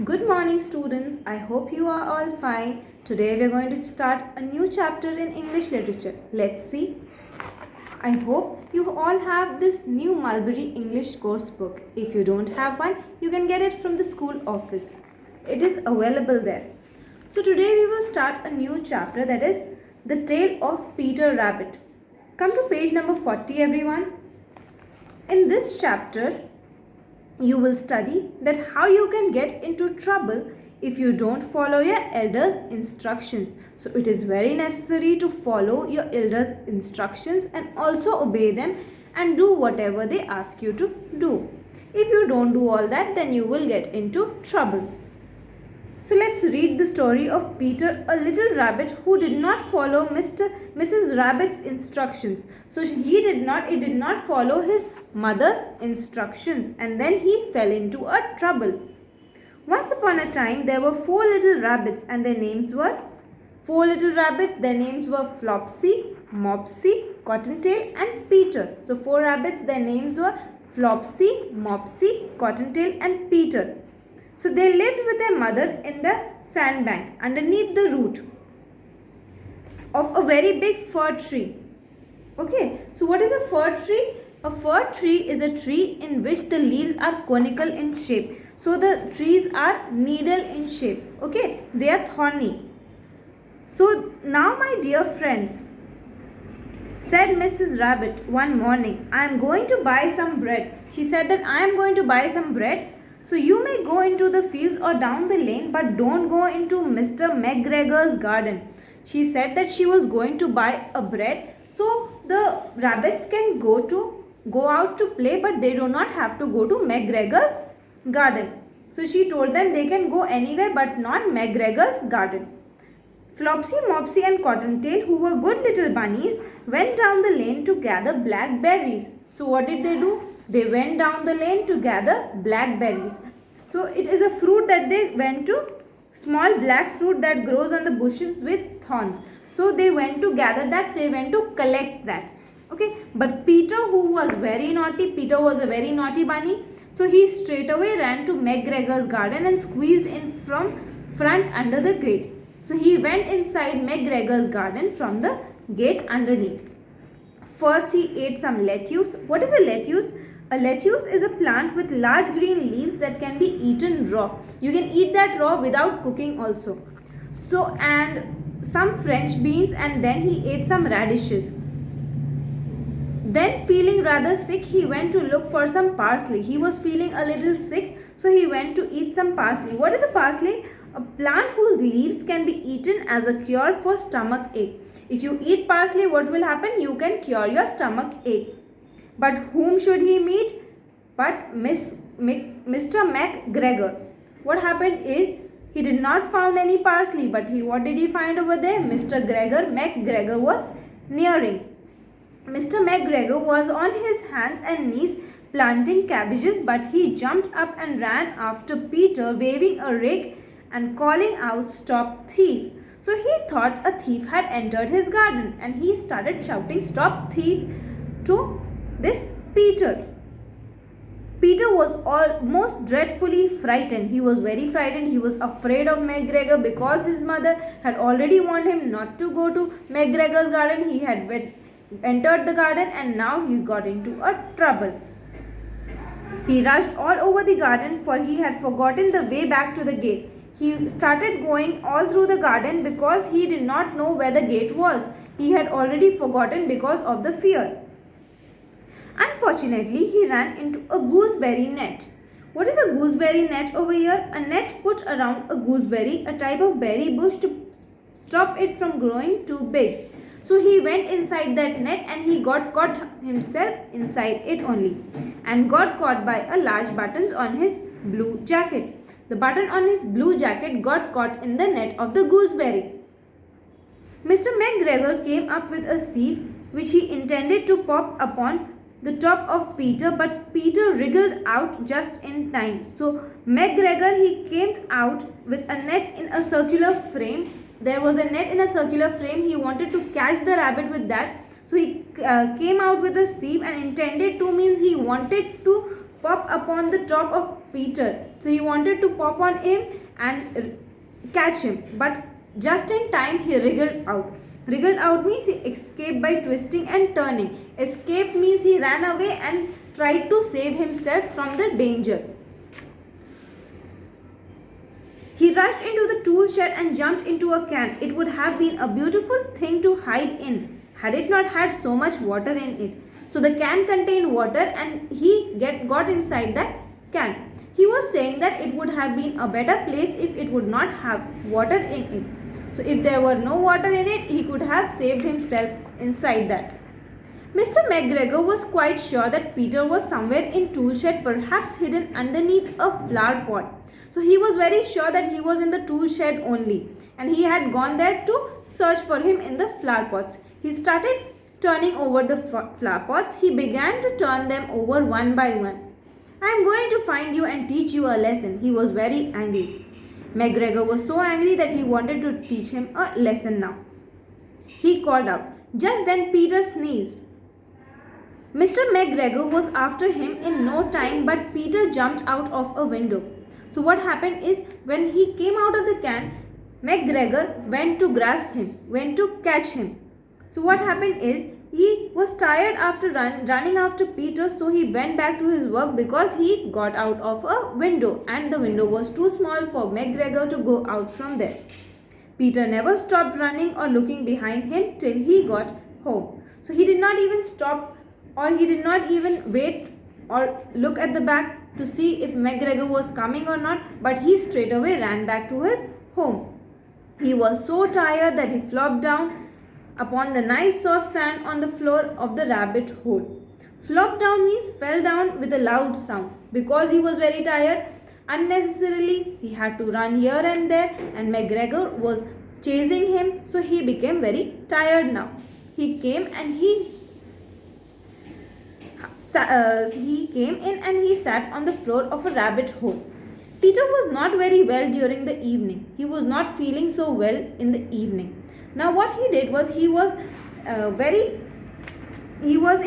Good morning, students. I hope you are all fine. Today we are going to start a new chapter in English literature. Let's see. I hope you all have this new Mulberry English course book. If you don't have one, you can get it from the school office. It is available there. So today we will start a new chapter, that is The Tale of Peter Rabbit. Come to page number 40, everyone. In this chapter, you will study that how you can get into trouble if you don't follow your elders' instructions. So it is very necessary to follow your elders' instructions and also obey them and do whatever they ask you to do. If you don't do all that, then you will get into trouble. So let's read the story of Peter, a little rabbit who did not follow Mrs. Rabbit's instructions. So he did not follow his mother's instructions, and then he fell into a trouble. Once upon a time there were four little rabbits, and their names were Flopsy, Mopsy, Cottontail and Peter. So four rabbits, their names were Flopsy, Mopsy, Cottontail and Peter. So they lived with their mother in the sandbank underneath the root of a very big fir tree. Okay, so what is a fir tree? A fir tree is a tree in which the leaves are conical in shape. So the trees are needle in shape. Okay, they are thorny. So now, my dear friends, said Mrs. Rabbit one morning, I am going to buy some bread. She said that I am going to buy some bread. So you may go into the fields or down the lane, but don't go into Mr. McGregor's garden. She said that she was going to buy a bread, so the rabbits can go out to play, but they do not have to go to McGregor's garden. So she told them they can go anywhere but not McGregor's garden. Flopsy, Mopsy and Cottontail, who were good little bunnies, went down the lane to gather blackberries. So what did they do? They went down the lane to gather blackberries. So it is a fruit that they went to, small black fruit that grows on the bushes with thorns. So they went to gather that, they went to collect that. Okay, but Peter, who was very naughty, Peter was a very naughty bunny. So he straight away ran to McGregor's garden and squeezed in from front under the gate. So he went inside McGregor's garden from the gate underneath. First he ate some lettuce. What is a lettuce? A lettuce is a plant with large green leaves that can be eaten raw. You can eat that raw without cooking also. So, and some French beans, and then he ate some radishes. Then, feeling rather sick, he went to look for some parsley. He was feeling a little sick, so he went to eat some parsley. What is a parsley? A plant whose leaves can be eaten as a cure for stomach ache. If you eat parsley, what will happen? You can cure your stomach ache. But whom should he meet? But Mr. McGregor. What happened is, he did not find any parsley, but what did he find over there? Mr. McGregor was nearing. Mr. McGregor was on his hands and knees planting cabbages, but he jumped up and ran after Peter, waving a rake and calling out, "Stop thief!" So he thought a thief had entered his garden, and he started shouting, "Stop thief!" to this Peter. Peter was almost dreadfully frightened. He was very frightened. He was afraid of McGregor because his mother had already warned him not to go to McGregor's garden. He had entered the garden and now he's got into a trouble. He rushed all over the garden, for he had forgotten the way back to the gate. He started going all through the garden because he did not know where the gate was. He had already forgotten because of the fear. Unfortunately, he ran into a gooseberry net. What is a gooseberry net over here? A net put around a gooseberry, a type of berry bush, to stop it from growing too big. So he went inside that net and he got caught himself inside it only, and got caught by a large button on his blue jacket. The button on his blue jacket got caught in the net of the gooseberry. Mr. McGregor came up with a sieve which he intended to pop upon the top of Peter, but Peter wriggled out just in time. So McGregor, he came out with a net in a circular frame. There was a net in a circular frame. He wanted to catch the rabbit with that. So he came out with a sieve and intended to, means he wanted to pop upon the top of Peter. So he wanted to pop on him and catch him, but just in time he wriggled out. Wriggled out means he escaped by twisting and turning. Escape means he ran away and tried to save himself from the danger. He rushed into the tool shed and jumped into a can. It would have been a beautiful thing to hide in had it not had so much water in it. So the can contained water and he got inside that can. He was saying that it would have been a better place if it would not have water in it. So if there were no water in it, he could have saved himself inside that. Mr. McGregor was quite sure that Peter was somewhere in tool shed, perhaps hidden underneath a flower pot. So he was very sure that he was in the tool shed only, and he had gone there to search for him in the flower pots. He started turning over the flower pots. He began to turn them over one by one. "I am going to find you and teach you a lesson." He was very angry. McGregor was so angry that he wanted to teach him a lesson now. He called out. Just then Peter sneezed. Mr. McGregor was after him in no time, but Peter jumped out of a window. So what happened is, when he came out of the can, McGregor went to grasp him, went to catch him. So what happened is, he was tired after running after Peter, so he went back to his work because he got out of a window and the window was too small for McGregor to go out from there. Peter never stopped running or looking behind him till he got home. So he did not even stop, or he did not even wait or look at the back to see if McGregor was coming or not, but he straight away ran back to his home. He was so tired that he flopped down upon the nice soft sand on the floor of the rabbit hole. Flop down means fell down with a loud sound. Because he was very tired, unnecessarily he had to run here and there, and McGregor was chasing him, so he became very tired now. He came in and he sat on the floor of a rabbit hole. Peter was not very well during the evening. He was not feeling so well in the evening. Now what he did was, he was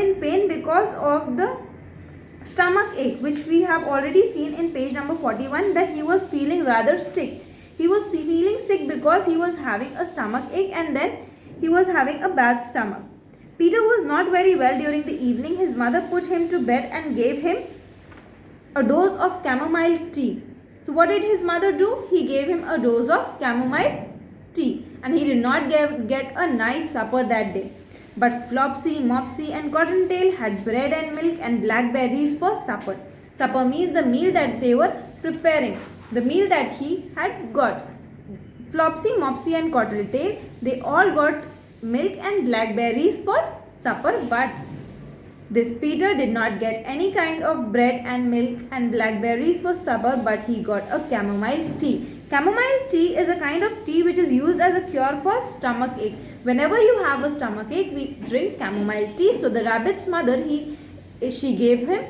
in pain because of the stomach ache, which we have already seen in page number 41, that he was feeling rather sick. He was feeling sick because he was having a stomach ache and then he was having a bad stomach. Peter was not very well during the evening. His mother put him to bed and gave him a dose of chamomile tea. So what did his mother do? He gave him a dose of chamomile tea, and he did not get a nice supper that day. But Flopsy, Mopsy and Cottontail had bread and milk and blackberries for supper. Supper means the meal that they were preparing, the meal that he had got. Flopsy, Mopsy and Cottontail, they all got milk and blackberries for supper, but this Peter did not get any kind of bread and milk and blackberries for supper, but he got a chamomile tea. Chamomile tea is a kind of tea which is used as a cure for stomach ache. Whenever you have a stomach ache, we drink chamomile tea. So the rabbit's mother, she gave him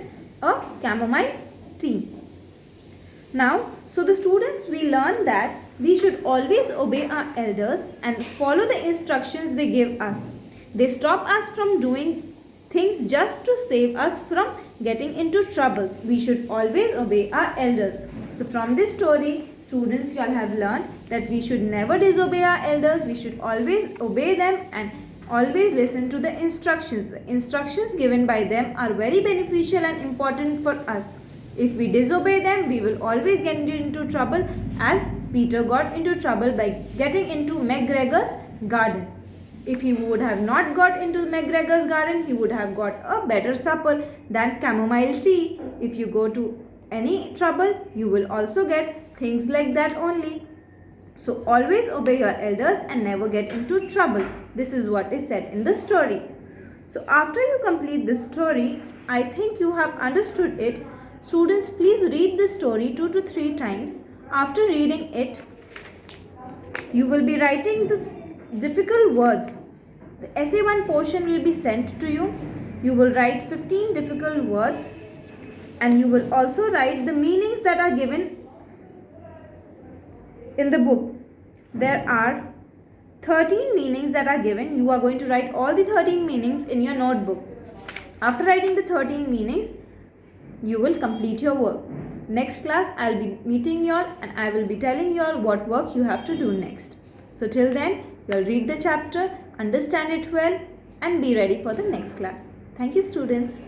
a chamomile tea. Now, so the students, we learn that we should always obey our elders and follow the instructions they give us. They stop us from doing things just to save us from getting into troubles. We should always obey our elders. So from this story, students, you all have learned that we should never disobey our elders. We should always obey them and always listen to the instructions. The instructions given by them are very beneficial and important for us. If we disobey them, we will always get into trouble, as Peter got into trouble by getting into McGregor's garden. If he would have not got into McGregor's garden, he would have got a better supper than chamomile tea. If you go to any trouble, you will also get things like that only. So always obey your elders and never get into trouble. This is what is said in the story. So after you complete this story, I think you have understood it. Students, please read the story 2 to 3 times. After reading it, you will be writing the difficult words. The essay 1 portion will be sent to you. You will write 15 difficult words, and you will also write the meanings that are given in the book. There are 13 meanings that are given. You are going to write all the 13 meanings in your notebook. After writing the 13 meanings, you will complete your work. next class I'll be meeting you all and I will be telling you all what work you have to do next. So till then, you'll read the chapter, understand it well and be ready for the next class. Thank you, students.